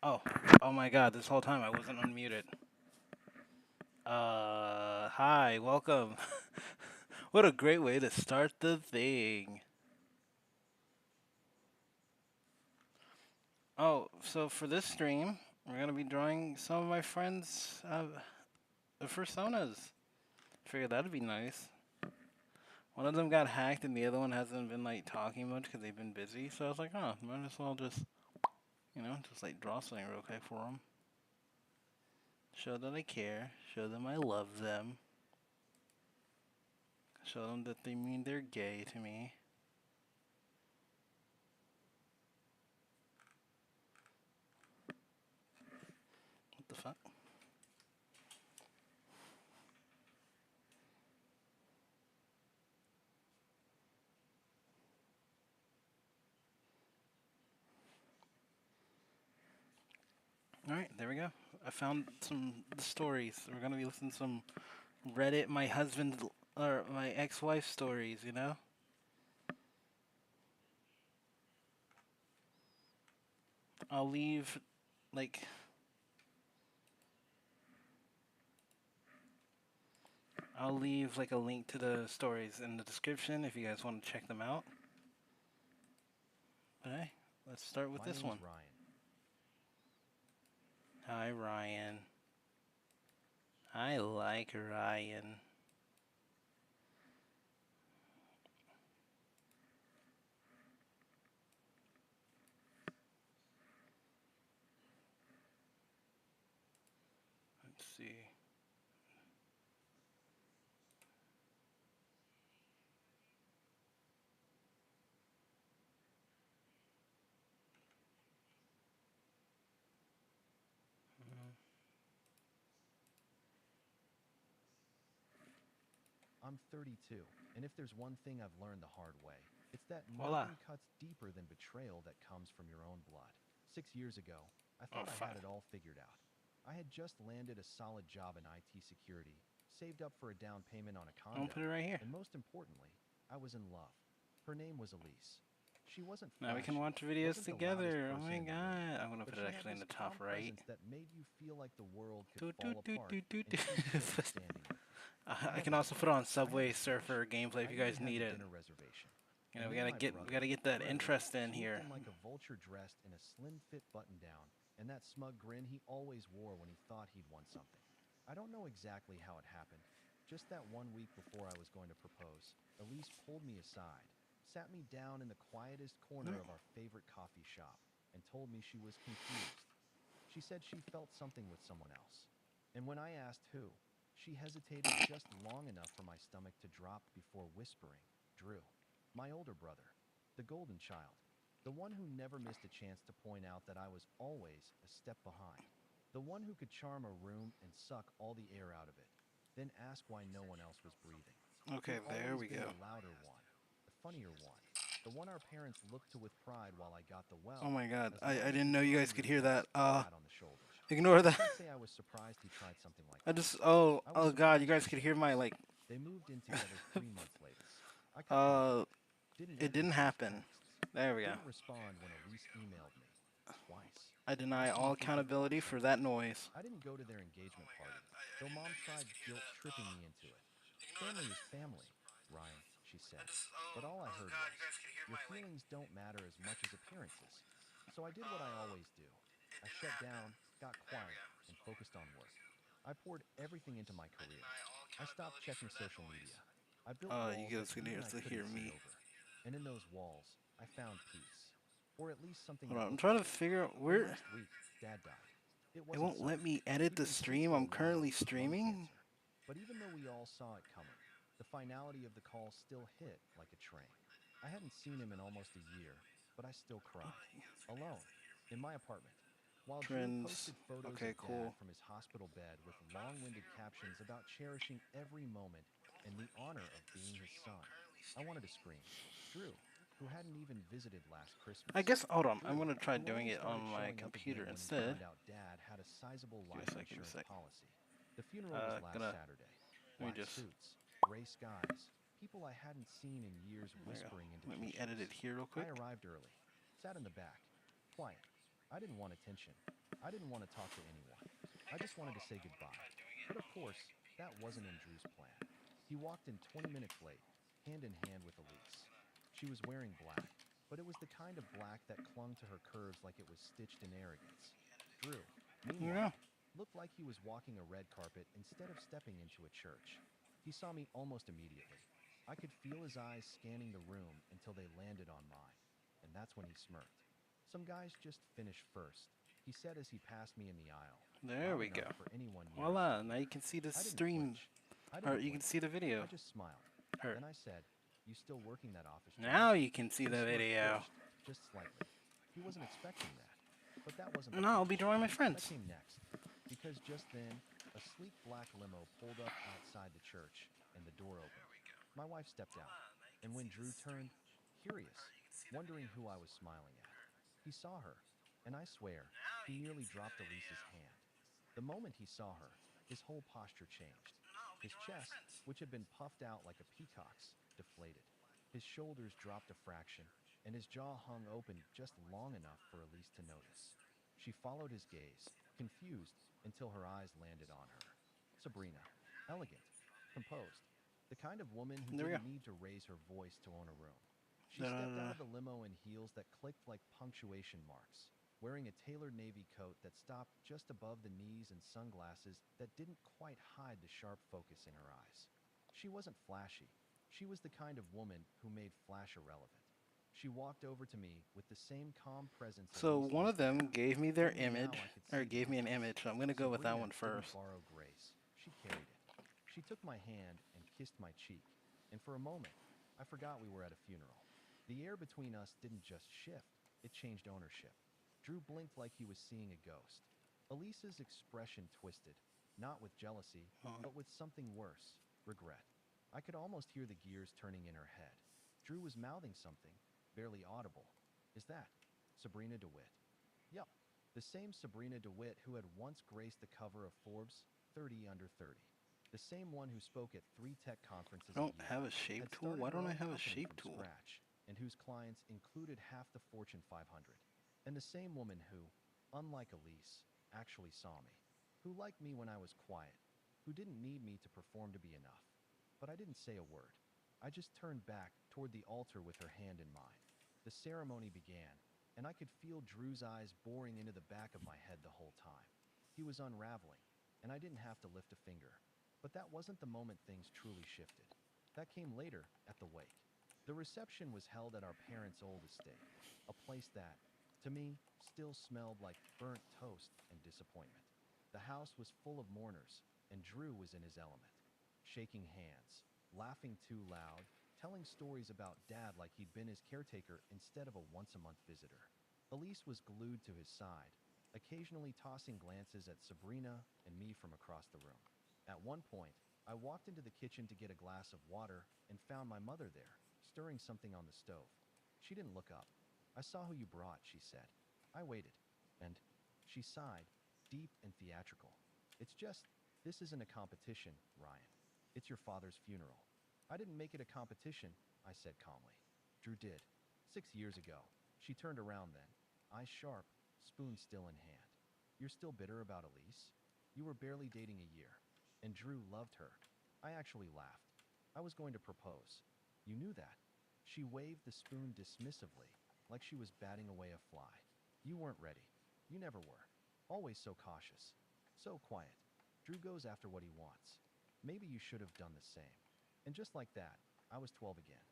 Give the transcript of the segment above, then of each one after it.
Oh, oh my God! This whole time I wasn't unmuted. Hi, welcome. What a great way to start the thing. Oh, so for this stream, we're gonna be drawing some of my friends' personas. Figured that'd be nice. One of them got hacked, and the other one hasn't been like talking much because they've been busy. So I was like, oh, might as well just, just like draw something real quick for them. Show that I care. Show them I love them. Show them that they mean they're gay to me. What the fuck? All right, there we go. I found some stories. We're gonna be listening to some Reddit, my husband's or my ex-wife's stories. I'll leave like I'll leave like a link to the stories in the description if you guys want to check them out. Okay, let's start with My this name's one. Ryan. Hi, Ryan. I like Ryan. Let's see. I'm 32, and if there's one thing I've learned the hard way, it's that Voila. nothing cuts deeper than betrayal that comes from your own blood. 6 years ago, I Oh, thought I had fuck. it all figured out. I had just landed a solid job in IT security, saved up for a down payment on a I'm gonna condo, put it right here. and most importantly, I was in love. Her name was Elise. She wasn't Now we can flashy, watch videos wasn't the loudest together. Oh person my in the room, god. I'm gonna but put it she had actually in this the top calm right. presence that made you feel like the world could Doot, doot, fall doot, apart doot, doot, and she'd still be standing with you. I I had can the also put script, on I had Subway the stage. Surfer gameplay if I you even guys had need the it. dinner reservation. You know, And we then gotta my get we brother, gotta get that Frederick, interest in swooped here. in like a vulture dressed in a slim fit button down and that smug grin he always wore when he thought he'd won something. I don't know exactly how it happened. Just that one week before I was going to propose, Elise pulled me aside, sat me down in the quietest corner of our favorite coffee shop, and told me she was confused. She said she felt something with someone else. And when I asked who, she hesitated just long enough for my stomach to drop before whispering, Drew, my older brother, the golden child, the one who never missed a chance to point out that I was always a step behind, the one who could charm a room and suck all the air out of it, then ask why no one else was breathing. Okay, He'd there always we been go. the louder one, the funnier one, the one our parents looked to with pride while I got the Oh well, my god, as I long as didn't the know you guys could grinder hear gets that. a pat on the shoulder. Ignore I that. can't say I was surprised he tried something like I that. just I was oh god, you surprised guys she could said hear my yes. like They moved in together 3 months later. I kept talking. uh Didn't it answer didn't Drew's happen. texts. There we go. Didn't respond when Elise emailed me. Twice. I deny Asking all if we could accountability for something. that noise. I didn't go to their engagement party, though mom tried guilt tripping me into it. Family is family, Ryan, she said. But all I heard was, your feelings don't matter as much as appearances. So I did what I always do. I shut down, got quiet, and focused on work. I poured everything into my career. I stopped checking social media. I built You walls that guys can even I hear couldn't see me. over. And in those walls, I found peace. Or at least something Hold that on, I'm looked trying to like it. figure out Then where last week, Dad died. It it wasn't won't let sudden. me edit He'd the been sick stream. for a I'm while currently with lung streaming. cancer. But even though we all saw it coming, the finality of the call still hit like a train. I hadn't seen him in almost a year, but I still cried. Alone, in my apartment. While Drew Trends. posted photos Okay, of Dad cool. from his hospital bed with long winded captions about cherishing every moment and the honor of being his son, I wanted to scream. Drew, who hadn't even visited last I Christmas. guess hold on. I'm Drew, gonna try who doing only it on started my showing up computer again when he instead. found out Dad had a sizable Give me life a sec. Give me a insurance sec. policy. The funeral was last Gonna Saturday. let me Black just. suits, gray skies, people I hadn't seen in years There we go. whispering into Let me edit kitchens. it here real I quick. arrived early, sat in the back, quiet. I didn't want attention. I didn't want to talk to anyone. I just wanted to say goodbye. But of course, that wasn't in Drew's plan. He walked in 20 minutes late, hand in hand with Elise. She was wearing black, but it was the kind of black that clung to her curves like it was stitched in arrogance. Drew, Yeah. meanwhile, looked like he was walking a red carpet instead of stepping into a church. He saw me almost immediately. I could feel his eyes scanning the room until they landed on mine, and that's when he smirked. Some guys just finish first, he said as he passed me in the aisle, There loud we go. enough for anyone near us Voila. to Now hear. you can see the I didn't stream, flinch. I or didn't you can blink. see the video. I just smiled. Or Then I said, "You still working that office job?" now you can see He the smirked video. first, just slightly. He wasn't expecting that. But that wasn't the Now I'll point. be drawing my That friends. came next. Because just then, a sleek black limo pulled up outside the church, and the door opened. My wife stepped out, and when Drew turned, curious, wondering who I was smiling at, he saw her, and I swear, he nearly dropped Elise's hand. The moment he saw her, his whole posture changed. His chest, which had been puffed out like a peacock's, deflated. His shoulders dropped a fraction, and his jaw hung open just long enough for Elise to notice. She followed his gaze, confused, until her eyes landed on her. Sabrina, elegant, composed, the kind of woman who There we go. didn't need to raise her voice to own a room. She Da, da, stepped out da. of the limo in heels that clicked like punctuation marks, wearing a tailored navy coat that stopped just above the knees and sunglasses that didn't quite hide the sharp focus in her eyes. She wasn't flashy. She was the kind of woman who made flash irrelevant. She walked over to me with the same calm presence So Elise one used of to them have. gave me their Only now image, I could or see the gave me an difference. image. So I'm gonna go with that Sabrina one first. didn't borrow grace. She carried it. She took my hand and kissed my cheek, and for a moment, I forgot we were at a funeral. The air between us didn't just shift, it changed ownership. Drew blinked like he was seeing a ghost. Elisa's expression twisted, not with jealousy, Oh. but with something worse, regret. I could almost hear the gears turning in her head. Drew was mouthing something, barely audible. Is that Sabrina DeWitt? Yup, the same Sabrina DeWitt who had once graced the cover of Forbes 30 Under 30. The same one who spoke at 3 tech conferences I a don't year, have a shape had tool. started Why her don't I own have a company shape from tool? scratch, and whose clients included half the Fortune 500. And the same woman who, unlike Elise, actually saw me, who liked me when I was quiet, who didn't need me to perform to be enough. But I didn't say a word. I just turned back toward the altar with her hand in mine. The ceremony began, and I could feel Drew's eyes boring into the back of my head the whole time. He was unraveling, and I didn't have to lift a finger. But that wasn't the moment things truly shifted. That came later, at the wake. The reception was held at our parents' old estate, a place that, to me, still smelled like burnt toast and disappointment. The house was full of mourners, and Drew was in his element, shaking hands, laughing too loud, telling stories about Dad like he'd been his caretaker instead of a once-a-month visitor. Elise was glued to his side, occasionally tossing glances at Sabrina and me from across the room. At one point, I walked into the kitchen to get a glass of water and found my mother there, stirring something on the stove. She didn't look up. "I saw who you brought," she said. I waited, and she sighed, deep and theatrical. "It's just, this isn't a competition, Ryan. It's your father's funeral." "I didn't make it a competition," I said calmly. Drew did. 6 years ago. She turned around then, eyes sharp, spoon still in hand. "You're still bitter about Elise? You were barely dating a year. And Drew loved her." I actually laughed. "I was going to propose. You knew that." She waved the spoon dismissively, like she was batting away a fly. "You weren't ready. You never were. Always so cautious. So quiet. Drew goes after what he wants. Maybe you should have done the same." And just like that, I was 12 again,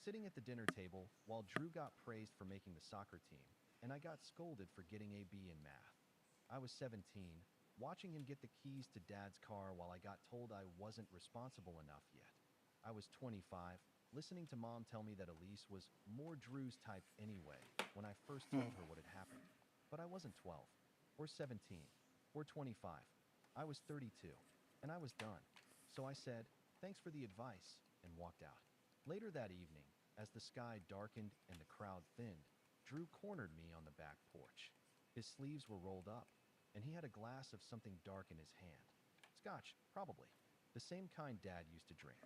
sitting at the dinner table while Drew got praised for making the soccer team, and I got scolded for getting a B in math. I was 17, watching him get the keys to Dad's car while I got told I wasn't responsible enough yet. I was 25, listening to Mom tell me that Elise was more Drew's type anyway when I first told her what had happened. But I wasn't 12, or 17, or 25. I was 32, and I was done. So I said, "Thanks for the advice," and walked out. Later that evening, as the sky darkened and the crowd thinned, Drew cornered me on the back porch. His sleeves were rolled up, and he had a glass of something dark in his hand. Scotch, probably. The same kind Dad used to drink.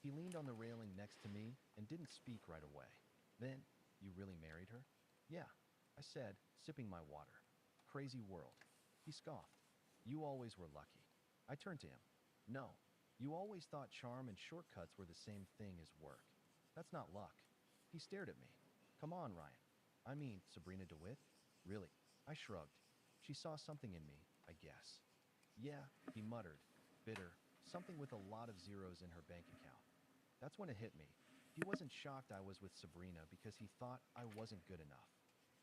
He leaned on the railing next to me and didn't speak right away. Then, "You really married her?" "Yeah," I said, sipping my water. Crazy world. He scoffed. You always were lucky. I turned to him. No, you always thought charm and shortcuts were the same thing as work. That's not luck. He stared at me. Come on, Ryan. I mean, Sabrina DeWitt? Really? I shrugged. She saw something in me, I guess. Yeah, he muttered, bitter, something with a lot of zeros in her bank account. That's when it hit me. He wasn't shocked I was with Sabrina because he thought I wasn't good enough.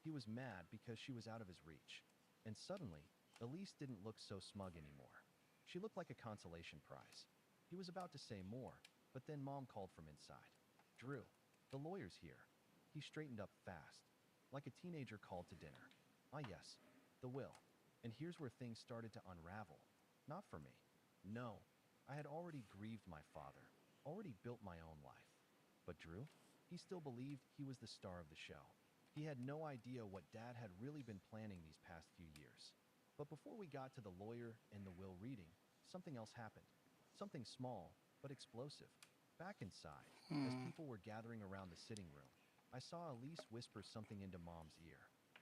He was mad because she was out of his reach. And suddenly, Elise didn't look so smug anymore. She looked like a consolation prize. He was about to say more, but then Mom called from inside. Drew, the lawyer's here. He straightened up fast, like a teenager called to dinner. Ah yes, the will. And here's where things started to unravel. Not for me. No, I had already grieved my father, already built my own life. But Drew, he still believed he was the star of the show. He had no idea what Dad had really been planning these past few years. But before we got to the lawyer and the will reading, something else happened. Something small, but explosive. Back inside, as people were gathering around the sitting room, I saw Elise whisper something into Mom's ear.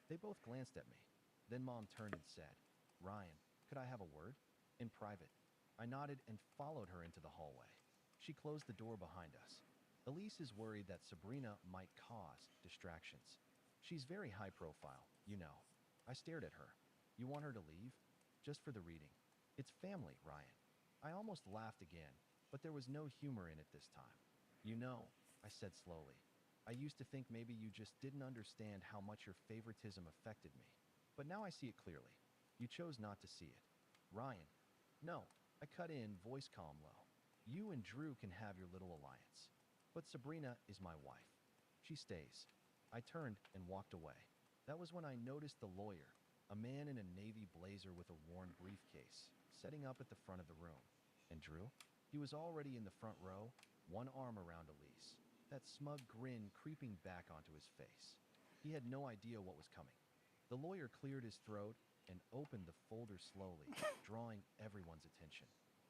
They both glanced at me. Then Mom turned and said, Ryan, could I have a word? In private. I nodded and followed her into the hallway. She closed the door behind us. Elise is worried that Sabrina might cause distractions. She's very high profile, you know. I stared at her. You want her to leave? Just for the reading. It's family, Ryan. I almost laughed again, but there was no humor in it this time. You know, I said slowly. I used to think maybe you just didn't understand how much your favoritism affected me. But now I see it clearly. You chose not to see it. Ryan. No, I cut in, voice calm low. You and Drew can have your little alliance. But Sabrina is my wife. She stays. I turned and walked away. That was when I noticed the lawyer, a man in a navy blazer with a worn briefcase, setting up at the front of the room. And Drew? He was already in the front row, one arm around Elise, that smug grin creeping back onto his face. He had no idea what was coming. The lawyer cleared his throat and opened the folder slowly, drawing everyone's attention.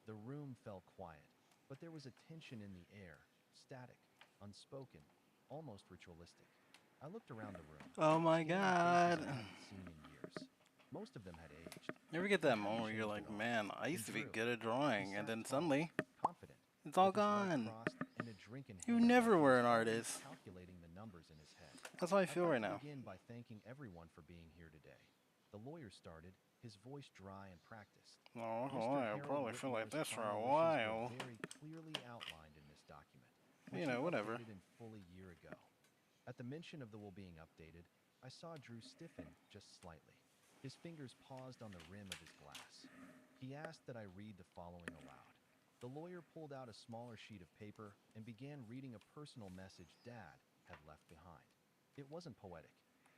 The room fell quiet, but there was a tension in the air, static, unspoken, almost ritualistic. I looked around the room, Oh my scanning faces god. I hadn't seen in years. Most of them had aged. You ever get They that hadn't moment where you're changed like, at all. man, I And used to be Drew, good at he drawing, and sat then tall, suddenly, confident, it's all with his legs gone. crossed and a drink in You hand, like never he were was an already artist. calculating the numbers in his head. That's how I I'd feel like right to now. begin by thanking everyone for being here today. The lawyer started, his voice dry and practiced. Oh, Mr. I'll Harold probably feel like Whitmore's this for a final wishes while. were very clearly outlined in this document, You which he know, whatever. updated in full a year ago. At the mention of the will being updated, I saw Drew stiffen just slightly. His fingers paused on the rim of his glass. He asked that I read the following aloud. The lawyer pulled out a smaller sheet of paper and began reading a personal message Dad had left behind. It wasn't poetic.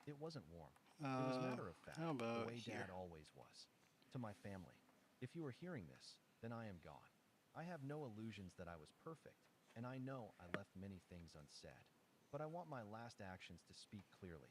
It wasn't warm. It was matter of fact, How the about way here? Dad always was. To my family, if you are hearing this, then I am gone. I have no illusions that I was perfect, and I know I left many things unsaid. But I want my last actions to speak clearly.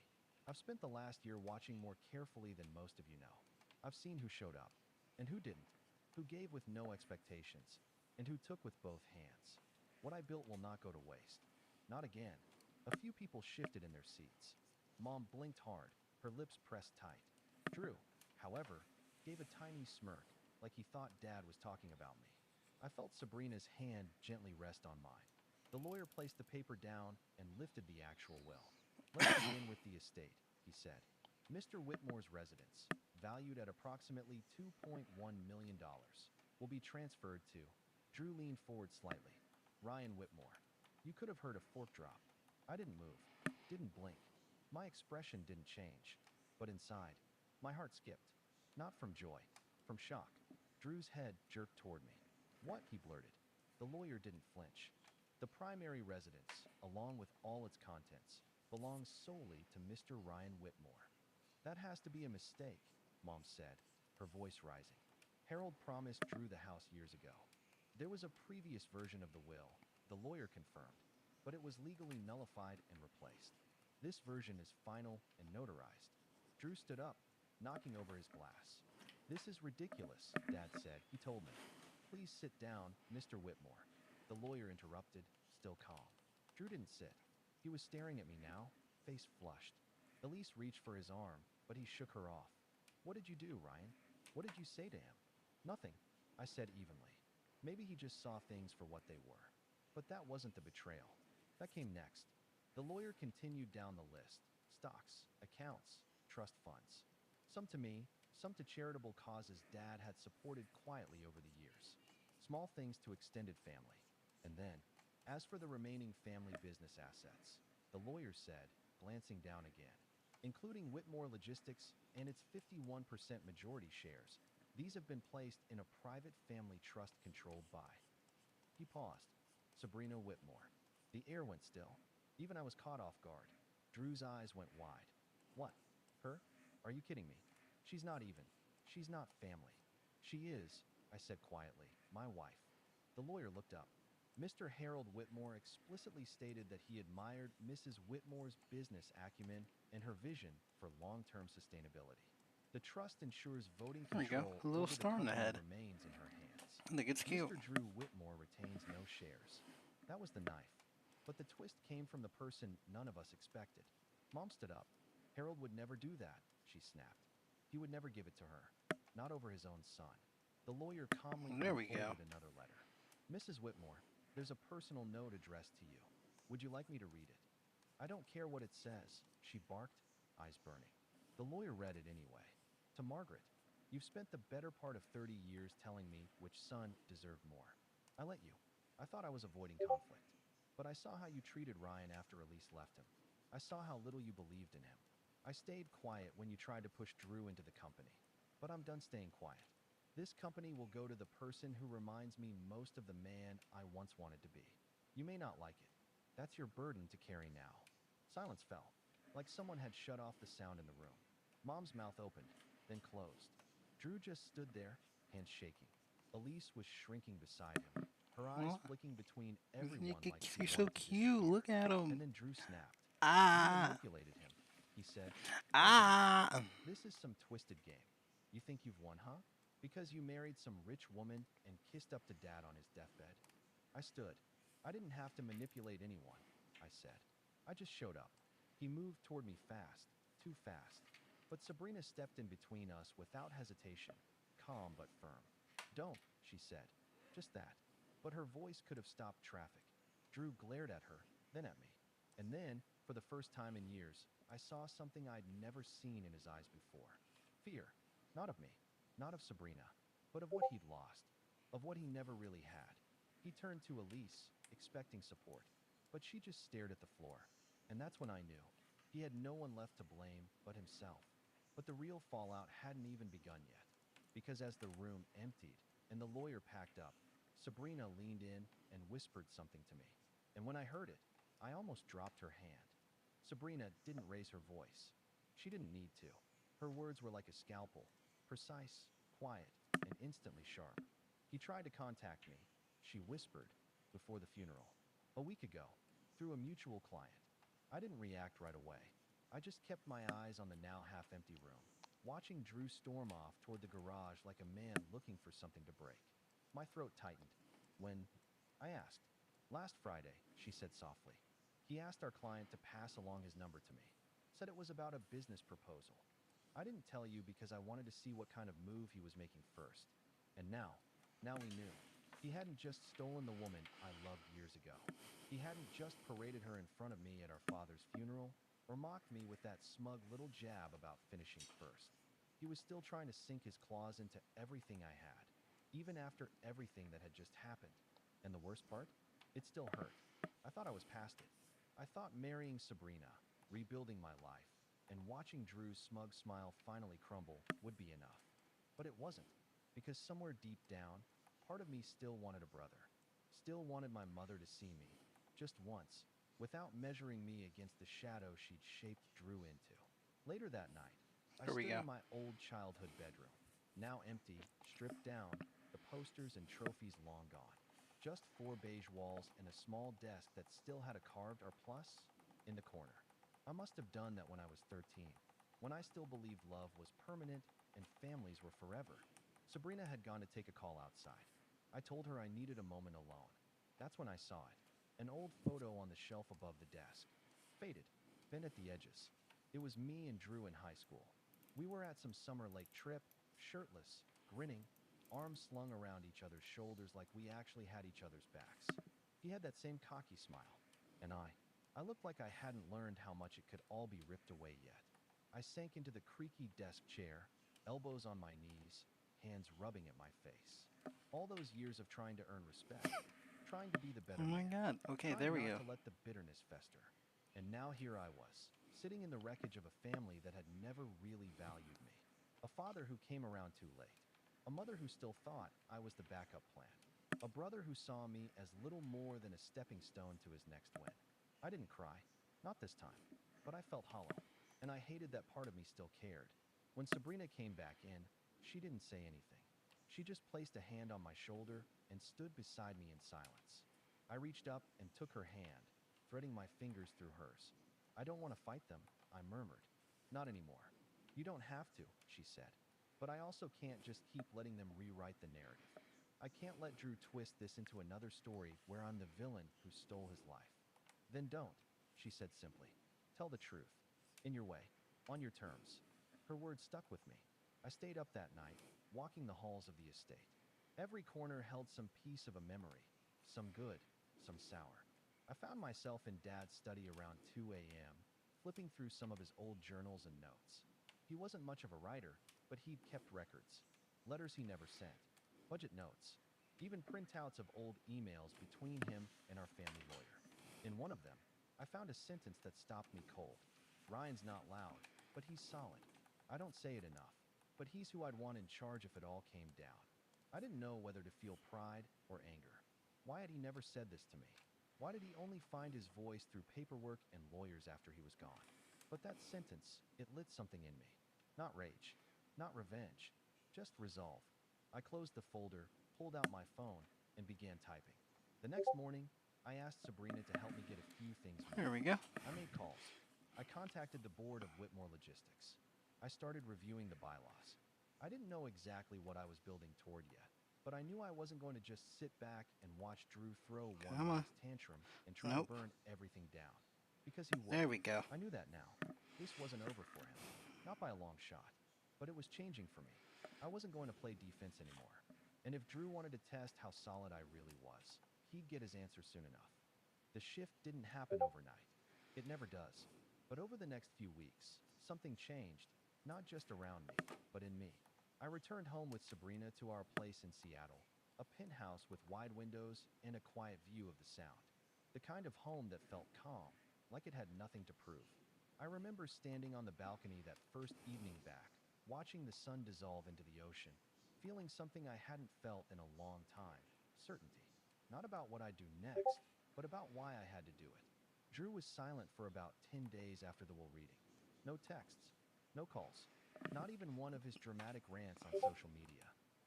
I've spent the last year watching more carefully than most of you know. I've seen who showed up, and who didn't, who gave with no expectations, and who took with both hands. What I built will not go to waste. Not again. A few people shifted in their seats. Mom blinked hard, her lips pressed tight. Drew, however, gave a tiny smirk, like he thought Dad was talking about me. I felt Sabrina's hand gently rest on mine. The lawyer placed the paper down and lifted the actual will. Let's begin with the estate, he said. Mr. Whitmore's residence, valued at approximately $2.1 million, will be transferred to. Drew leaned forward slightly. Ryan Whitmore. You could have heard a fork drop. I didn't move, didn't blink. My expression didn't change. But inside, my heart skipped. Not from joy, from shock. Drew's head jerked toward me. What? He blurted. The lawyer didn't flinch. The primary residence, along with all its contents, belongs solely to Mr. Ryan Whitmore. That has to be a mistake, Mom said, her voice rising. Harold promised Drew the house years ago. There was a previous version of the will, the lawyer confirmed, but it was legally nullified and replaced. This version is final and notarized. Drew stood up, knocking over his glass. This is ridiculous, Dad said. He told me. Please sit down, Mr. Whitmore. The lawyer interrupted, still calm. Drew didn't sit. He was staring at me now, face flushed. Elise reached for his arm, but he shook her off. What did you do, Ryan? What did you say to him? Nothing, I said evenly. Maybe he just saw things for what they were. But that wasn't the betrayal. That came next. The lawyer continued down the list: stocks, accounts, trust funds. Some to me, some to charitable causes Dad had supported quietly over the years. Small things to extended family. And then, as for the remaining family business assets, the lawyer said, glancing down again, including Whitmore Logistics and its 51% majority shares, these have been placed in a private family trust controlled by. He paused. Sabrina Whitmore. The air went still. Even I was caught off guard. Drew's eyes went wide. What? Her? Are you kidding me? She's not even. She's not family. She is, I said quietly, my wife. The lawyer looked up. Mr. Harold Whitmore explicitly stated that he admired Mrs. Whitmore's business acumen and her vision for long-term sustainability. The trust ensures voting There we go. control A little over the star in the company head. remains in her hands. I think it's cute. Mr. Drew Whitmore retains no shares. That was the knife. But the twist came from the person none of us expected. Mom stood up. Harold would never do that, she snapped. He would never give it to her. Not over his own son. The lawyer calmly There we unfolded go. another letter. Mrs. Whitmore, there's a personal note addressed to you. Would you like me to read it? I don't care what it says, she barked, eyes burning. The lawyer read it anyway. To Margaret, you've spent the better part of 30 years telling me which son deserved more. I let you. I thought I was avoiding conflict. But I saw how you treated Ryan after Elise left him. I saw how little you believed in him. I stayed quiet when you tried to push Drew into the company. But I'm done staying quiet. This company will go to the person who reminds me most of the man I once wanted to be. You may not like it. That's your burden to carry now. Silence fell, like someone had shut off the sound in the room. Mom's mouth opened, then closed. Drew just stood there, hands shaking. Elise was shrinking beside him, her eyes What? flicking between everyone like she You're so wanted to cute. disappear. Look at And him. then Drew snapped. You Ah. manipulated him, he said. Ah. This is some twisted game. You think you've won, huh? Because you married some rich woman and kissed up to Dad on his deathbed. I stood. I didn't have to manipulate anyone, I said. I just showed up. He moved toward me fast, too fast. But Sabrina stepped in between us without hesitation, calm but firm. Don't, she said. Just that. But her voice could have stopped traffic. Drew glared at her, then at me. And then, for the first time in years, I saw something I'd never seen in his eyes before. Fear. Not of me, not of Sabrina, but of what he'd lost, of what he never really had. He turned to Elise, expecting support, but she just stared at the floor. And that's when I knew. He had no one left to blame but himself. But the real fallout hadn't even begun yet. Because as the room emptied and the lawyer packed up, Sabrina leaned in and whispered something to me. And when I heard it, I almost dropped her hand. Sabrina didn't raise her voice. She didn't need to. Her words were like a scalpel, precise, quiet, and instantly sharp. He tried to contact me, she whispered, before the funeral. A week ago, through a mutual client. I didn't react right away. I just kept my eyes on the now half-empty room, watching Drew storm off toward the garage like a man looking for something to break. My throat tightened. When I asked. Last Friday, she said softly. He asked our client to pass along his number to me. Said it was about a business proposal. I didn't tell you because I wanted to see what kind of move he was making first. And now we knew. He hadn't just stolen the woman I loved years ago. He hadn't just paraded her in front of me at our father's funeral, or mocked me with that smug little jab about finishing first. He was still trying to sink his claws into everything I had, even after everything that had just happened. And the worst part? It still hurt. I thought I was past it. I thought marrying Sabrina, rebuilding my life, and watching Drew's smug smile finally crumble would be enough. But it wasn't, because somewhere deep down, part of me still wanted a brother, still wanted my mother to see me, just once, without measuring me against the shadow she'd shaped Drew into. Later that night, I Here we stood go. in my old childhood bedroom, now empty, stripped down, the posters and trophies long gone. Just 4 beige walls and a small desk that still had a carved R plus in the corner. I must have done that when I was 13, when I still believed love was permanent and families were forever. Sabrina had gone to take a call outside. I told her I needed a moment alone. That's when I saw it. An old photo on the shelf above the desk. Faded, bent at the edges. It was me and Drew in high school. We were at some summer lake trip, shirtless, grinning, arms slung around each other's shoulders like we actually had each other's backs. He had that same cocky smile, and I looked like I hadn't learned how much it could all be ripped away yet. I sank into the creaky desk chair, elbows on my knees, hands rubbing at my face. All those years of trying to earn respect, trying to be the better Oh my man, god. Okay, trying there we not go. to let the bitterness fester. And now here I was, sitting in the wreckage of a family that had never really valued me. A father who came around too late. A mother who still thought I was the backup plan. A brother who saw me as little more than a stepping stone to his next win. I didn't cry, not this time, but I felt hollow, and I hated that part of me still cared. When Sabrina came back in, she didn't say anything. She just placed a hand on my shoulder and stood beside me in silence. I reached up and took her hand, threading my fingers through hers. I don't want to fight them, I murmured. Not anymore. You don't have to, she said. But I also can't just keep letting them rewrite the narrative. I can't let Drew twist this into another story where I'm the villain who stole his life. Then don't, she said simply. Tell the truth. In your way. On your terms. Her words stuck with me. I stayed up that night, walking the halls of the estate. Every corner held some piece of a memory. Some good, some sour. I found myself in Dad's study around 2 a.m., flipping through some of his old journals and notes. He wasn't much of a writer, but he'd kept records. Letters he never sent. Budget notes. Even printouts of old emails between him and our family lawyer. In one of them, I found a sentence that stopped me cold. Ryan's not loud, but he's solid. I don't say it enough, but he's who I'd want in charge if it all came down. I didn't know whether to feel pride or anger. Why had he never said this to me? Why did he only find his voice through paperwork and lawyers after he was gone? But that sentence, it lit something in me. Not rage, not revenge, just resolve. I closed the folder, pulled out my phone, and began typing. The next morning, I asked Sabrina to help me get a few things There moving. we go. I made calls. I contacted the board of Whitmore Logistics. I started reviewing the bylaws. I didn't know exactly what I was building toward yet, but I knew I wasn't going to just sit back and watch Drew throw one Come on. last tantrum and try Nope. to burn everything down. Because he would. There we go. I knew that now. This wasn't over for him. Not by a long shot. But it was changing for me. I wasn't going to play defense anymore. And if Drew wanted to test how solid I really was, he'd get his answer soon enough. The shift didn't happen overnight. It never does. But over the next few weeks, something changed, not just around me, but in me. I returned home with Sabrina to our place in Seattle, a penthouse with wide windows and a quiet view of the Sound. The kind of home that felt calm, like it had nothing to prove. I remember standing on the balcony that first evening back, watching the sun dissolve into the ocean, feeling something I hadn't felt in a long time, certainty. Not about what I'd do next, but about why I had to do it. Drew was silent for about 10 days after the will reading. No texts, no calls, not even one of his dramatic rants on social media.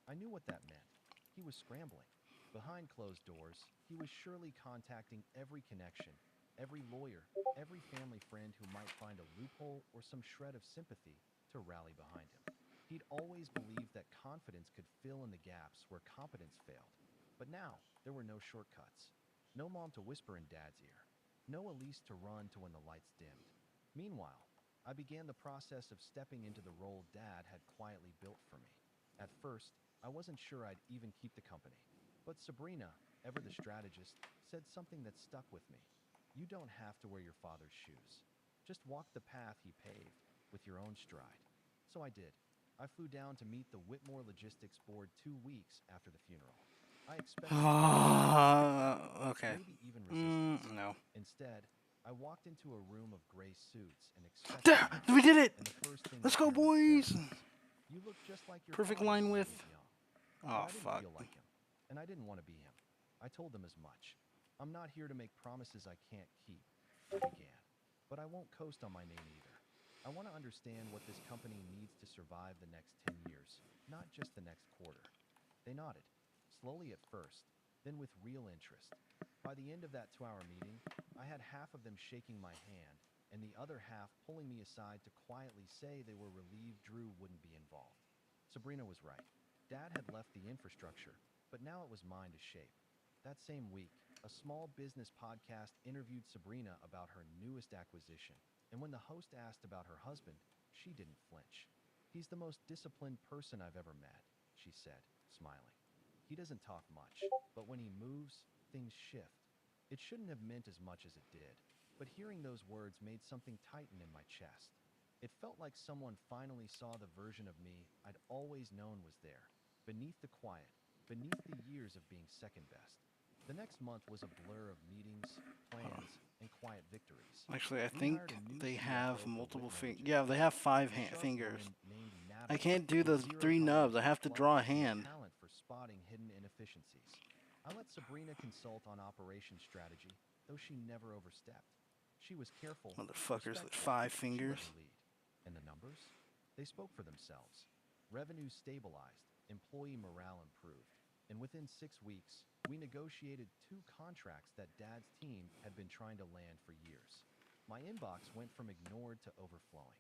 I knew what that meant. He was scrambling. Behind closed doors, he was surely contacting every connection, every lawyer, every family friend who might find a loophole or some shred of sympathy to rally behind him. He'd always believed that confidence could fill in the gaps where competence failed. But now, there were no shortcuts. No mom to whisper in Dad's ear. No Elise to run to when the lights dimmed. Meanwhile, I began the process of stepping into the role Dad had quietly built for me. At first, I wasn't sure I'd even keep the company. But Sabrina, ever the strategist, said something that stuck with me. You don't have to wear your father's shoes. Just walk the path he paved, with your own stride. So I did. I flew down to meet the Whitmore Logistics Board 2 weeks after the funeral. I expected Okay. maybe even resistance. No. Instead, I walked into a room of gray suits and expected There! nothing. We did it! And the first thing Let's the go, chairman said boys! was, "You look just like your Perfect father line when he with. was young." Oh, But I didn't fuck. feel like him, and I didn't want to be him. I told them as much. I'm not here to make promises I can't keep, I began. But I won't coast on my name either. I want to understand what this company needs to survive the next 10 years, not just the next quarter. They nodded, slowly at first, then with real interest. By the end of that 2-hour meeting, I had half of them shaking my hand, and the other half pulling me aside to quietly say they were relieved Drew wouldn't be involved. Sabrina was right. Dad had left the infrastructure, but now it was mine to shape. That same week, a small business podcast interviewed Sabrina about her newest acquisition, and when the host asked about her husband, she didn't flinch. He's the most disciplined person I've ever met, she said, smiling. He doesn't talk much, but when he moves, things shift. It shouldn't have meant as much as it did, but hearing those words made something tighten in my chest. It felt like someone finally saw the version of me I'd always known was there, beneath the quiet, beneath the years of being second best. The next month was a blur of meetings, plans, and quiet victories. Actually, I We think hired a new they CFO have for multiple Whitmer fingers. Agency, Yeah, they have five a sharp fingers. woman named I Natalie can't do with the zero 3 nubs. I tolerance have for to draw a fluff and hand. talent for spotting hidden inefficiencies. I let Sabrina consult on operation strategy, though she never overstepped. She was careful, Motherfuckers with respectful. 5 She let fingers. me lead. And the numbers? They spoke for themselves. Revenue stabilized, employee morale improved, and within 6 weeks, we negotiated 2 contracts that Dad's team had been trying to land for years. My inbox went from ignored to overflowing.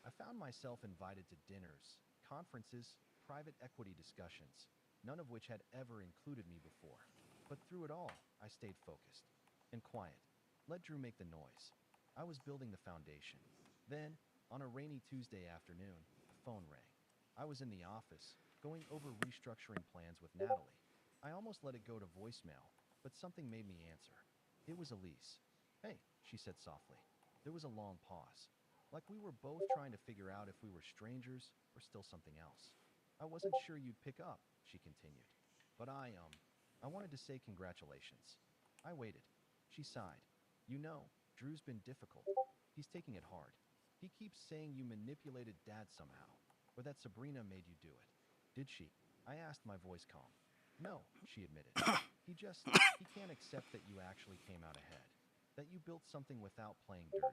I found myself invited to dinners, conferences, private equity discussions, none of which had ever included me before. But through it all, I stayed focused and quiet. Let Drew make the noise. I was building the foundation. Then, on a rainy Tuesday afternoon, the phone rang. I was in the office, going over restructuring plans with Natalie. I almost let it go to voicemail, but something made me answer. It was Elise. Hey, she said softly. There was a long pause, like we were both trying to figure out if we were strangers or still something else. I wasn't sure you'd pick up, she continued. But I wanted to say congratulations. I waited. She sighed. You know, Drew's been difficult. He's taking it hard. He keeps saying you manipulated Dad somehow, or that Sabrina made you do it. Did she? I asked, my voice calm. No, she admitted. He can't accept that you actually came out ahead, that you built something without playing dirty.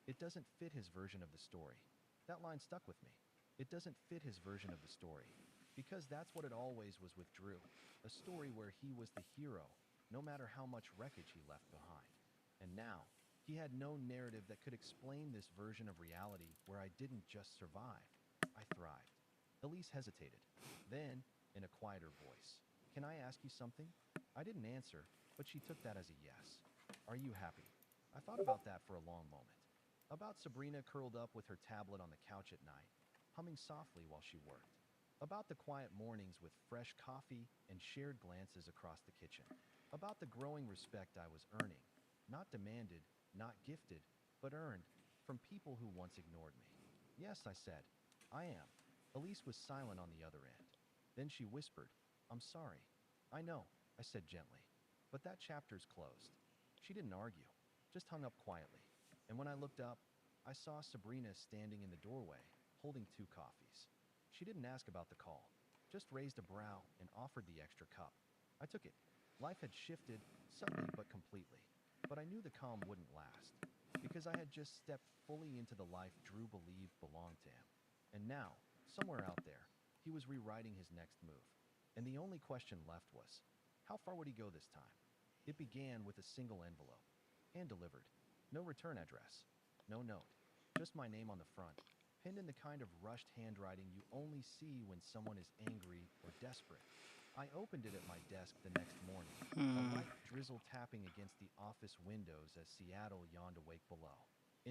It doesn't fit his version of the story. That line stuck with me. It doesn't fit his version of the story. Because that's what it always was with Drew. A story where he was the hero, no matter how much wreckage he left behind. And now, he had no narrative that could explain this version of reality where I didn't just survive. I thrived. Elise hesitated. Then, in a quieter voice, can I ask you something? I didn't answer, but she took that as a yes. Are you happy? I thought about that for a long moment. About Sabrina curled up with her tablet on the couch at night, humming softly while she worked. About the quiet mornings with fresh coffee and shared glances across the kitchen. About the growing respect I was earning, not demanded, not gifted, but earned from people who once ignored me. Yes, I said, I am. Elise was silent on the other end. Then she whispered, I'm sorry. I know, I said gently. But that chapter's closed. She didn't argue, just hung up quietly. And when I looked up, I saw Sabrina standing in the doorway, holding 2 coffees. She didn't ask about the call, just raised a brow and offered the extra cup. I took it. Life had shifted, subtly but completely. But I knew the calm wouldn't last, because I had just stepped fully into the life Drew believed belonged to him. And now, somewhere out there, he was rewriting his next move. And the only question left was, how far would he go this time? It began with a single envelope, hand-delivered. No return address, no note, just my name on the front, pinned in the kind of rushed handwriting you only see when someone is angry or desperate. I opened it at my desk the next morning, a light drizzle tapping against the office windows as Seattle yawned awake below.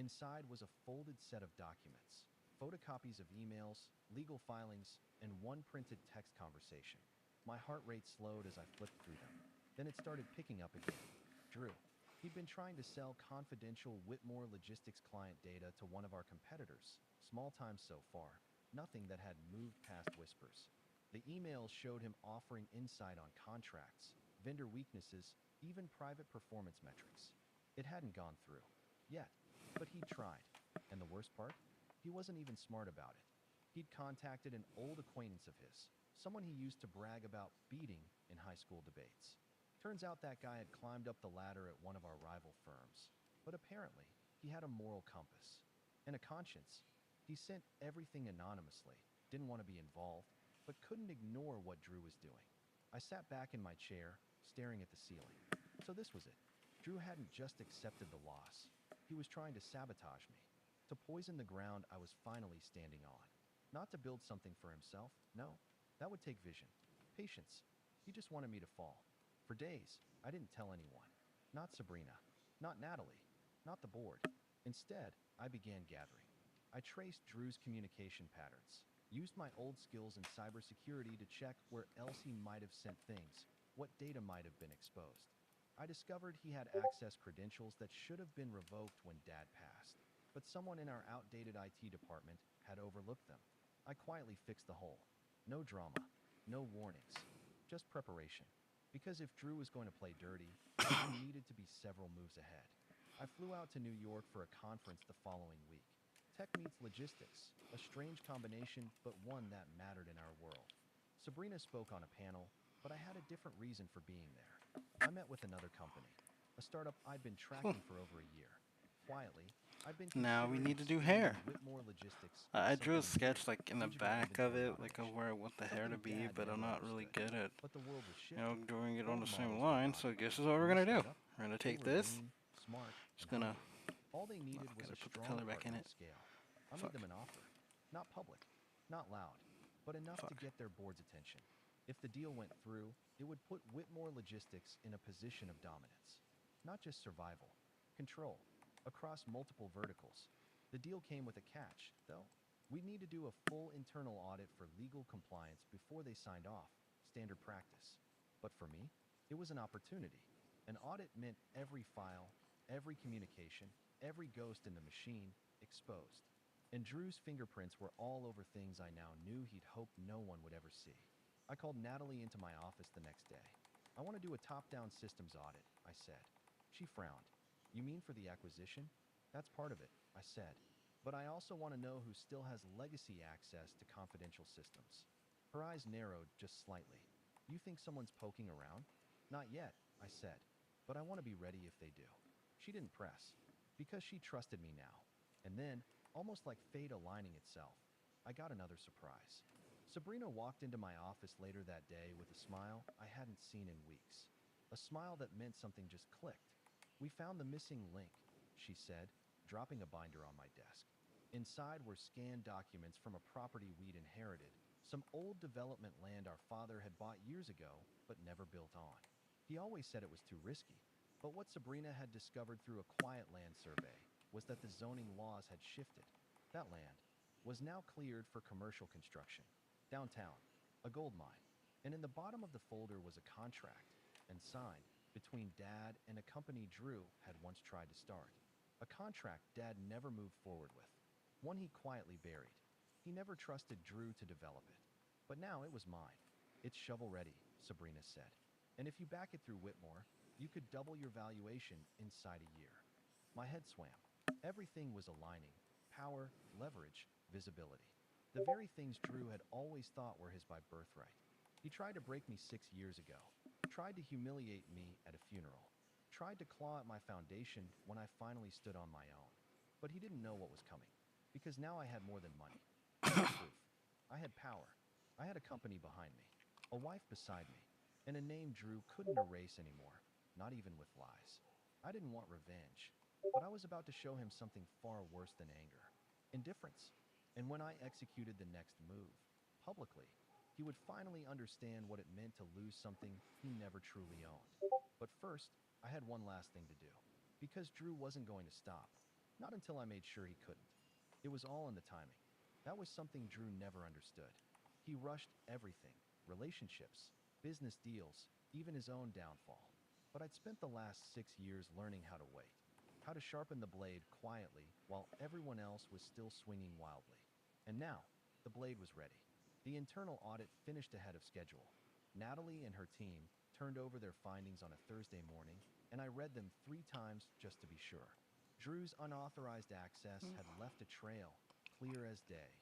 Inside was a folded set of documents, photocopies of emails, legal filings, and one printed text conversation. My heart rate slowed as I flipped through them. Then it started picking up again. Drew. He'd been trying to sell confidential Whitmore Logistics client data to one of our competitors. Small time so far, nothing that had moved past whispers. The emails showed him offering insight on contracts, vendor weaknesses, even private performance metrics. It hadn't gone through, yet, but he'd tried. And the worst part? He wasn't even smart about it. He'd contacted an old acquaintance of his, someone he used to brag about beating in high school debates. Turns out that guy had climbed up the ladder at one of our rival firms. But apparently, he had a moral compass and a conscience. He sent everything anonymously, didn't want to be involved, but couldn't ignore what Drew was doing. I sat back in my chair, staring at the ceiling. So this was it. Drew hadn't just accepted the loss. He was trying to sabotage me, to poison the ground I was finally standing on. Not to build something for himself, no. That would take vision, patience. He just wanted me to fall. For days, I didn't tell anyone. Not Sabrina, not Natalie, not the board. Instead, I began gathering. I traced Drew's communication patterns. Used my old skills in cybersecurity to check where else he might have sent things, what data might have been exposed. I discovered he had access credentials that should have been revoked when Dad passed, but someone in our outdated IT department had overlooked them. I quietly fixed the hole. No drama, no warnings, just preparation. Because if Drew was going to play dirty, he needed to be several moves ahead. I flew out to New York for a conference the following week. Tech meets logistics, a strange combination, but one that mattered in our world. Sabrina spoke on a panel, but I had a different reason for being there. I met with another company, a startup I'd been tracking for over a year. Quietly, I'd been Now we considering need to do expanding hair. Whitmore Logistics I into drew a something new, sketch like in the digital back of inventory it, like of automation, where I want the hair to something be, Dad but I'm never not really understood. good at, But the world was you know, shifting. doing it on Old the same models were line. So dying. I guess this is what we're New gonna do. startup, We're gonna they take were this. lean, smart, Just and gonna. hungry. All they Oh, needed I was gotta a put the strong color back in partner it. to scale. I made Fuck. them an offer. Not public, not loud, but enough to Fuck. get their board's attention. If the deal went through, it would put Whitmore Logistics in a position of dominance. Not just survival, control, across multiple verticals. The deal came with a catch, though. We'd need to do a full internal audit for legal compliance before they signed off, standard practice. But for me, it was an opportunity. An audit meant every file, every communication, every ghost in the machine exposed. And Drew's fingerprints were all over things I now knew he'd hoped no one would ever see. I called Natalie into my office the next day. I want to do a top-down systems audit, I said. She frowned. You mean for the acquisition? That's part of it, I said. But I also want to know who still has legacy access to confidential systems. Her eyes narrowed just slightly. You think someone's poking around? Not yet, I said. But I want to be ready if they do. She didn't press, because she trusted me now. And then, almost like fate aligning itself, I got another surprise. Sabrina walked into my office later that day with a smile I hadn't seen in weeks. A smile that meant something just clicked. We found the missing link, she said, dropping a binder on my desk. Inside were scanned documents from a property we'd inherited, some old development land our father had bought years ago but never built on. He always said it was too risky, but what Sabrina had discovered through a quiet land survey was that the zoning laws had shifted. That land was now cleared for commercial construction. Downtown, a gold mine. And in the bottom of the folder was a contract and signed between Dad and a company Drew had once tried to start. A contract Dad never moved forward with. One he quietly buried. He never trusted Drew to develop it. But now it was mine. It's shovel ready, Sabrina said. And if you back it through Whitmore, you could double your valuation inside a year. My head swam. Everything was aligning. Power, leverage, visibility. The very things Drew had always thought were his by birthright. He tried to break me 6 years ago. Tried to humiliate me at a funeral. Tried to claw at my foundation when I finally stood on my own. But he didn't know what was coming. Because now I had more than money. I had proof. I had power. I had a company behind me. A wife beside me. And a name Drew couldn't erase anymore. Not even with lies. I didn't want revenge. But I was about to show him something far worse than anger. Indifference. And when I executed the next move, publicly, he would finally understand what it meant to lose something he never truly owned. But first, I had one last thing to do. Because Drew wasn't going to stop. Not until I made sure he couldn't. It was all in the timing. That was something Drew never understood. He rushed everything. Relationships, business deals, even his own downfall. But I'd spent the last 6 years learning how to wait. How to sharpen the blade quietly while everyone else was still swinging wildly. And now, the blade was ready. The internal audit finished ahead of schedule. Natalie and her team turned over their findings on a Thursday morning, and I read them 3 times just to be sure. Drew's unauthorized access had left a trail, clear as day.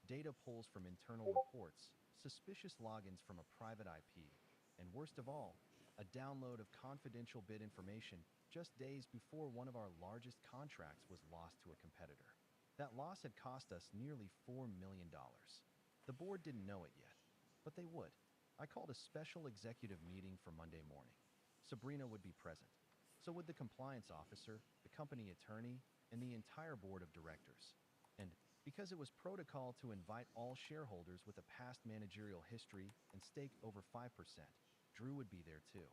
Data pulls from internal reports, suspicious logins from a private IP, and worst of all, a download of confidential bid information just days before one of our largest contracts was lost to a competitor. That loss had cost us nearly $4 million. The board didn't know it yet, but they would. I called a special executive meeting for Monday morning. Sabrina would be present. So would the compliance officer, the company attorney, and the entire board of directors. And because it was protocol to invite all shareholders with a past managerial history and stake over 5%, Drew would be there too.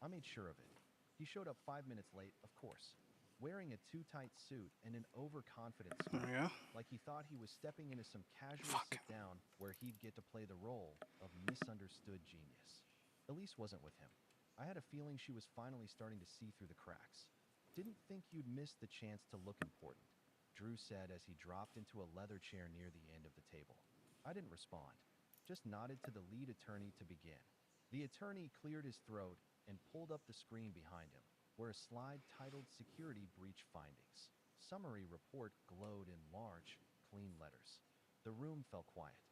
I made sure of it. He showed up 5 minutes late, of course. wearing a too-tight suit and an overconfident There smile, we go. like he thought he was stepping into some casual Fuck. sit-down where he'd get to play the role of misunderstood genius. Elise wasn't with him. I had a feeling she was finally starting to see through the cracks. Didn't think you'd miss the chance to look important, Drew said as he dropped into a leather chair near the end of the table. I didn't respond, just nodded to the lead attorney to begin. The attorney cleared his throat and pulled up the screen behind him, where a slide titled Security Breach Findings. Summary report glowed in large, clean letters. The room fell quiet.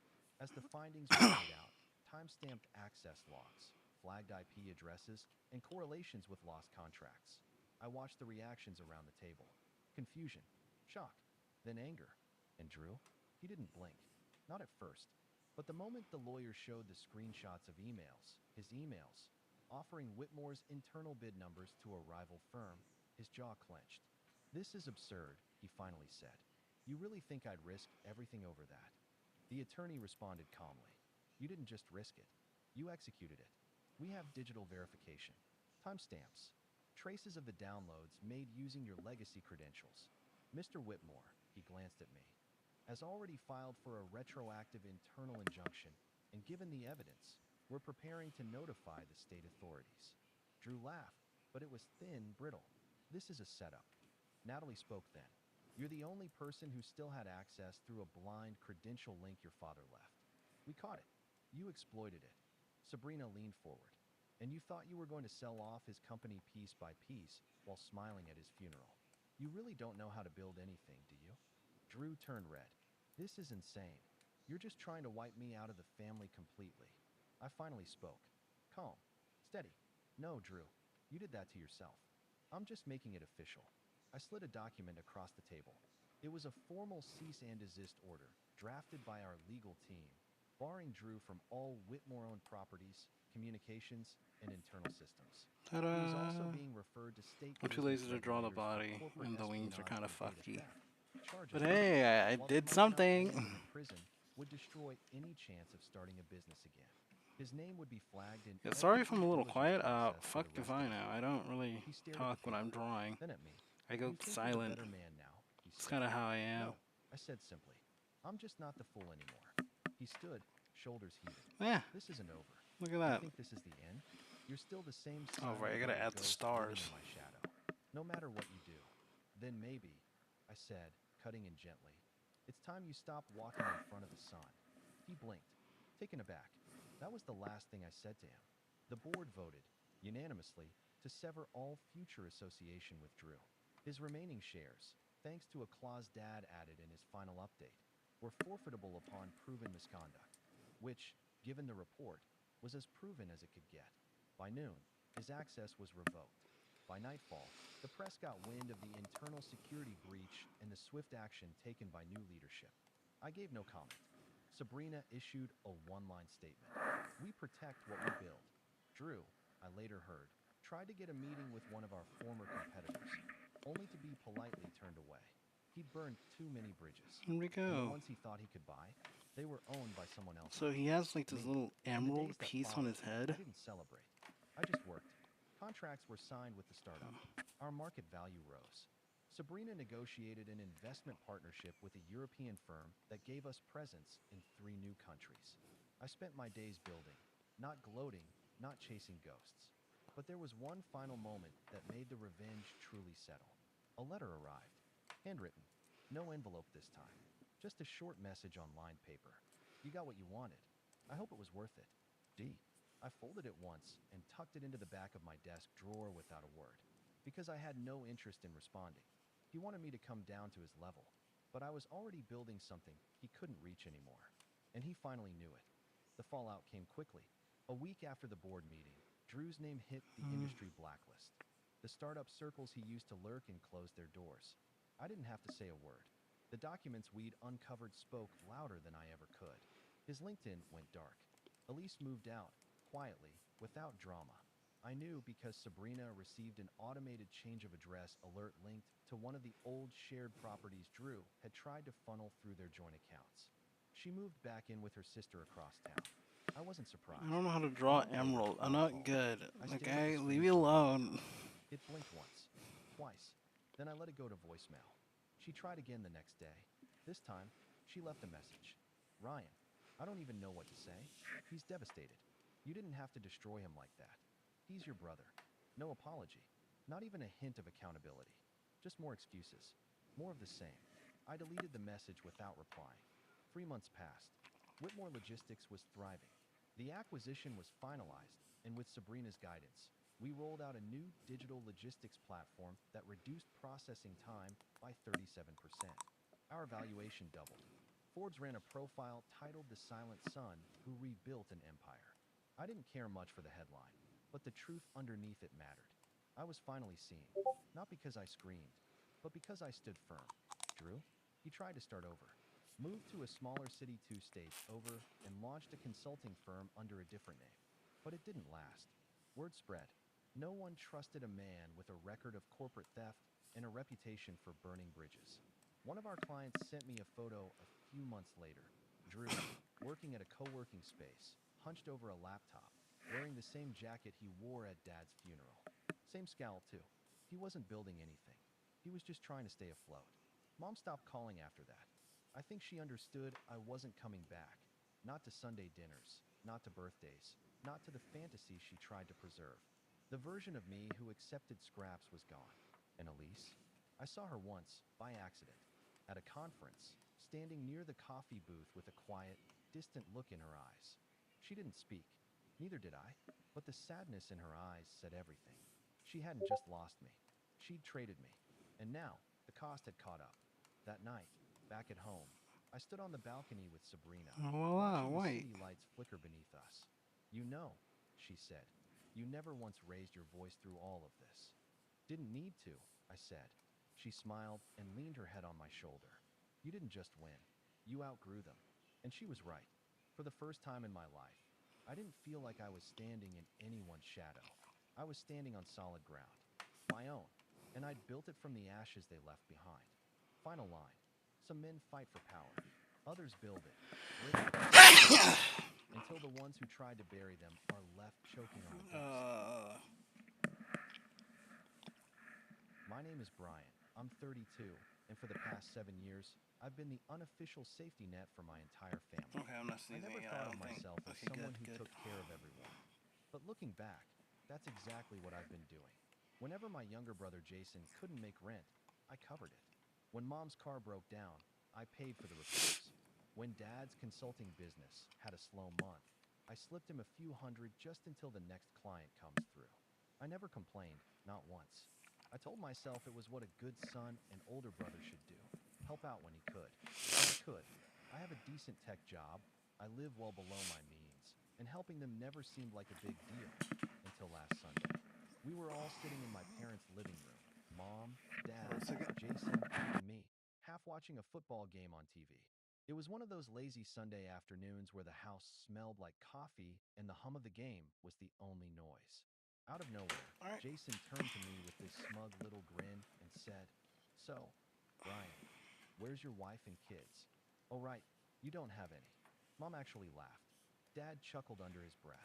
As the findings were laid out, time-stamped access logs, flagged IP addresses, and correlations with lost contracts. I watched the reactions around the table. Confusion, shock, then anger. And Drew? He didn't blink. Not at first. But the moment the lawyer showed the screenshots of his emails, offering Whitmore's internal bid numbers to a rival firm, his jaw clenched. This is absurd, he finally said. You really think I'd risk everything over that? The attorney responded calmly. You didn't just risk it. You executed it. We have digital verification, timestamps, traces of the downloads made using your legacy credentials. Mr. Whitmore, he glanced at me, has already filed for a retroactive internal injunction, and given the evidence, we're preparing to notify the state authorities. Drew laughed, but it was thin, brittle. This is a setup. Natalie spoke then. You're the only person who still had access through a blind credential link your father left. We caught it. You exploited it. Sabrina leaned forward. And you thought you were going to sell off his company piece by piece while smiling at his funeral. You really don't know how to build anything, do you? Drew turned red. This is insane. You're just trying to wipe me out of the family completely. I finally spoke. Calm. Steady. No, Drew. You did that to yourself. I'm just making it official. I slid a document across the table. It was a formal cease and desist order, drafted by our legal team, barring Drew from all Whitmore-owned properties, communications, and internal systems. He was also Ta-da! being referred to state I'm too business lazy to draw the regulators for body, corporate and the wings are espionage kind of and data fucky. theft. Charges But pending. hey, I While did they might not land him something. in prison, would destroy any chance of starting a business again. His name would be flagged in Yeah, every sorry if I'm a due little diligence quiet. process for Fuck the if rest of I his know. I life. don't really He stared at talk the when I'm paper, drawing. then at me. I go You think you're silent. the better man now, he It's said. kind of how I am. No, I said simply. I'm just not the fool anymore. He stood, shoulders heaved. Yeah, This isn't over. look at You that. think this is the end? You're still the same Oh, right, I silent gotta white add the ghost living stars. in my shadow. No matter what you do. Then maybe, I said, cutting in gently, it's time you stop walking in front of the sun. He blinked, taken aback. That was the last thing I said to him. The board voted, unanimously, to sever all future association with Drew. His remaining shares, thanks to a clause Dad added in his final update, were forfeitable upon proven misconduct, which, given the report, was as proven as it could get. By noon, his access was revoked. By nightfall, the press got wind of the internal security breach and the swift action taken by new leadership. I gave no comment. Sabrina issued a one-line statement. We protect what we build. Drew, I later heard, tried to get a meeting with one of our former competitors, only to be politely turned away. He'd burned too many bridges. Here we And the go. ones he thought he could buy, they were owned by someone else. So he has like this Me. little In the emerald days that piece on followed, his head. I didn't celebrate. I just worked. Contracts were signed with the startup. Our market value rose. Sabrina negotiated an investment partnership with a European firm that gave us presence in 3 new countries. I spent my days building, not gloating, not chasing ghosts. But there was one final moment that made the revenge truly settle. A letter arrived, handwritten, no envelope this time, just a short message on lined paper. You got what you wanted. I hope it was worth it. D. I folded it once and tucked it into the back of my desk drawer without a word, because I had no interest in responding. He wanted me to come down to his level, but I was already building something he couldn't reach anymore. And he finally knew it. The fallout came quickly. A week after the board meeting, Drew's name hit the industry blacklist. The startup circles he used to lurk in closed their doors. I didn't have to say a word. The documents we'd uncovered spoke louder than I ever could. His LinkedIn went dark. Elise moved out, quietly, without drama. I knew because Sabrina received an automated change of address alert linked to one of the old shared properties Drew had tried to funnel through their joint accounts. She moved back in with her sister across town. I wasn't surprised. I don't know how to draw Monday, emerald. I'm phone not call. good. I stared at Okay, the leave me screen. alone. It blinked once, twice. Then I let it go to voicemail. She tried again the next day. This time, she left a message. Ryan, I don't even know what to say. He's devastated. You didn't have to destroy him like that. He's your brother. No apology. Not even a hint of accountability. Just more excuses. More of the same. I deleted the message without replying. 3 months passed. Whitmore Logistics was thriving. The acquisition was finalized, and with Sabrina's guidance, we rolled out a new digital logistics platform that reduced processing time by 37%. Our valuation doubled. Forbes ran a profile titled The Silent Son Who Rebuilt an Empire. I didn't care much for the headline, but the truth underneath it mattered. I was finally seen, not because I screamed, but because I stood firm. Drew, he tried to start over, moved to a smaller city 2 states over, and launched a consulting firm under a different name. But it didn't last. Word spread. No one trusted a man with a record of corporate theft and a reputation for burning bridges. One of our clients sent me a photo a few months later. Drew, working at a co-working space, hunched over a laptop, wearing the same jacket he wore at Dad's funeral. Same scowl, too. He wasn't building anything. He was just trying to stay afloat. Mom stopped calling after that. I think she understood I wasn't coming back. Not to Sunday dinners, not to birthdays, not to the fantasy she tried to preserve. The version of me who accepted scraps was gone. And Elise? I saw her once, by accident, at a conference, standing near the coffee booth with a quiet, distant look in her eyes. She didn't speak. Neither did I, but the sadness in her eyes said everything. She hadn't just lost me. She'd traded me. And now, the cost had caught up. That night, back at home, I stood on the balcony with Sabrina, Voila, watching the white. city lights flicker beneath us. You know, she said, you never once raised your voice through all of this. Didn't need to, I said. She smiled and leaned her head on my shoulder. You didn't just win. You outgrew them. And she was right. For the first time in my life, I didn't feel like I was standing in anyone's shadow. I was standing on solid ground. My own. And I'd built it from the ashes they left behind. Final line. Some men fight for power. Others build it. Live it, until the ones who tried to bury them are left choking on the dust. My name is Brian. I'm 32, and for the past 7 years, I've been the unofficial safety net for my entire family. Okay, I'm not I sneezing never again. thought I of don't think. myself as Okay, someone who good. took care of everyone. But looking back, that's exactly what I've been doing. Whenever my younger brother Jason couldn't make rent, I covered it. When Mom's car broke down, I paid for the repairs. When Dad's consulting business had a slow month, I slipped him a few hundred just until the next client comes through. I never complained, not once. I told myself it was what a good son and older brother should do, help out when he could. And I could. I have a decent tech job, I live well below my means, and helping them never seemed like a big deal until last Sunday. We were all sitting in my parents' living room, Mom, Dad, Jason, and me, half watching a football game on TV. It was one of those lazy Sunday afternoons where the house smelled like coffee and the hum of the game was the only noise. Out of nowhere, All right. Jason turned to me with this smug little grin and said, "So, Brian, where's your wife and kids?" "Oh, right, you don't have any." Mom actually laughed. Dad chuckled under his breath.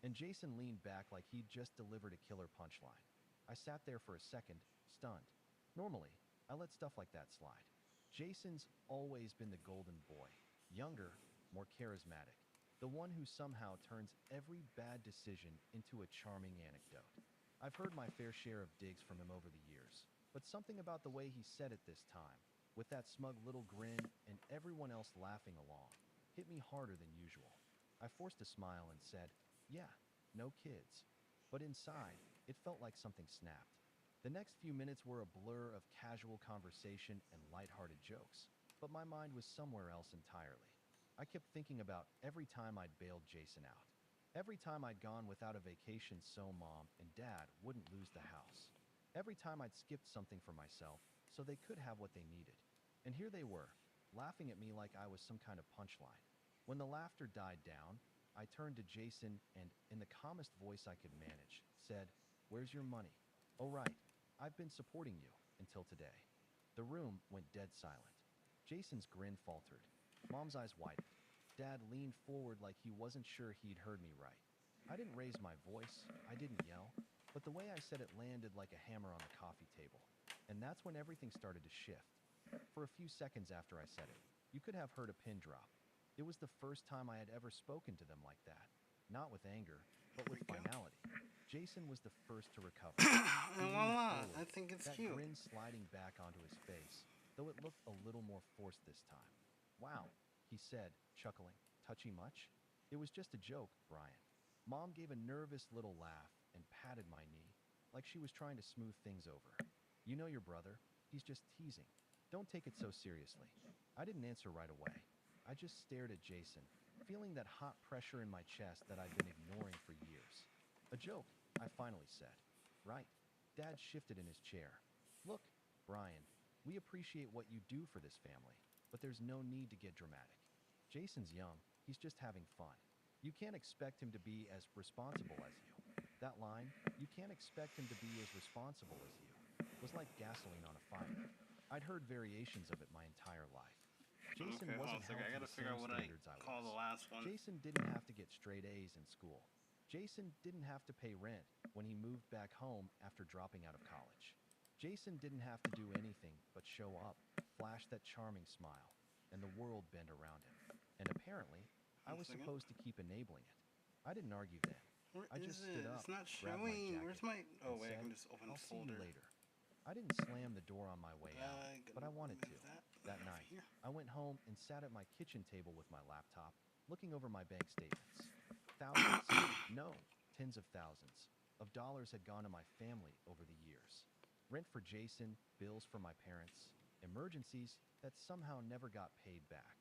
And Jason leaned back like he'd just delivered a killer punchline. I sat there for a second, stunned. Normally, I let stuff like that slide. Jason's always been the golden boy. Younger, more charismatic. The one who somehow turns every bad decision into a charming anecdote. I've heard my fair share of digs from him over the years, but something about the way he said it this time, with that smug little grin and everyone else laughing along, hit me harder than usual. I forced a smile and said, "Yeah, no kids." But inside, it felt like something snapped. The next few minutes were a blur of casual conversation and lighthearted jokes, but my mind was somewhere else entirely. I kept thinking about every time I'd bailed Jason out. Every time I'd gone without a vacation so Mom and Dad wouldn't lose the house. Every time I'd skipped something for myself so they could have what they needed. And here they were, laughing at me like I was some kind of punchline. When the laughter died down, I turned to Jason and, in the calmest voice I could manage, said, "Where's your money?" "Oh, right, I've been supporting you until today." The room went dead silent. Jason's grin faltered. Mom's eyes widened. Dad leaned forward like he wasn't sure he'd heard me right. I didn't raise my voice, I didn't yell, but the way I said it landed like a hammer on the coffee table. And that's when everything started to shift. For a few seconds after I said it, you could have heard a pin drop. It was the first time I had ever spoken to them like that. Not with anger, but with finality. Jason was the first to recover. He leaned forward, I think it's that cute. grin sliding back onto his face, though it looked a little more forced this time. Wow, he said, chuckling. Touchy much? It was just a joke, Brian. Mom gave a nervous little laugh and patted my knee, like she was trying to smooth things over. You know your brother. He's just teasing. Don't take it so seriously. I didn't answer right away. I just stared at Jason, feeling that hot pressure in my chest that I'd been ignoring for years. A joke, I finally said. Right. Dad shifted in his chair. Look, Brian, we appreciate what you do for this family, but there's no need to get dramatic. Jason's young. He's just having fun. You can't expect him to be as responsible as you. That line, you can't expect him to be as responsible as you, was like gasoline on a fire. I'd heard variations of it my entire life. Jason wasn't held to the same standards I was. The last one. Jason didn't have to get straight A's in school. Jason didn't have to pay rent when he moved back home after dropping out of college. Jason didn't have to do anything but show up, flash that charming smile, and the world bend around him. And apparently, I was supposed to keep enabling it. I didn't argue then. Where I just is stood it? up, It's not grabbed my showing. jacket, Where's my? Oh and wait, I said, can just open I'll the see you folder. later. I didn't slam the door on my way out, but I wanted to. That night, Here. I went home and sat at my kitchen table with my laptop, looking over my bank statements. Thousands, no, tens of thousands, of dollars had gone to my family over the years. Rent for Jason, bills for my parents, emergencies that somehow never got paid back.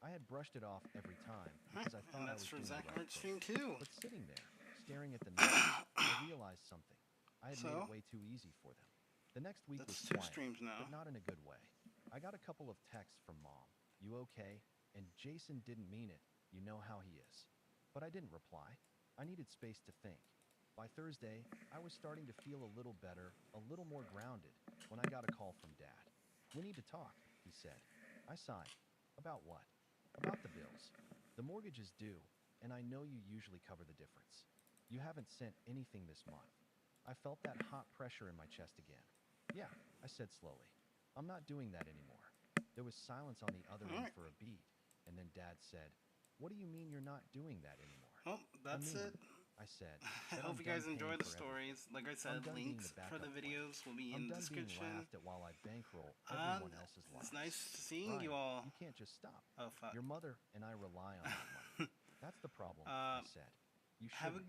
I had brushed it off every time because I thought And I that's was for doing Zach the right Stream thing. too. But sitting there, staring at the numbers, I realized something. I had made So? it way too easy for them. The next week That's was 2 quiet, streams now. but not in a good way. I got a couple of texts from Mom. You okay? And Jason didn't mean it. You know how he is. But I didn't reply. I needed space to think. By Thursday, I was starting to feel a little better, a little more grounded, when I got a call from Dad. We need to talk, he said. I sighed. About what? About the bills. The mortgage is due, and I know you usually cover the difference. You haven't sent anything this month. I felt that hot pressure in my chest again. Yeah, I said slowly. I'm not doing that anymore. There was silence on the other end Alright. for a beat, and then Dad said, What do you mean you're not doing that anymore? Oh, that's mean, it. I said. I that hope I'm you guys done enjoy paying the for everything. stories. Like I said, done being links the for the backup plan. videos will be I'm in the done being description. laughed at while I bankroll everyone else's lives. It's nice seeing Brian, you all. You can't just stop. Oh fuck. Your mother and I rely on that money. That's the problem, I said. You Have a shouldn't. good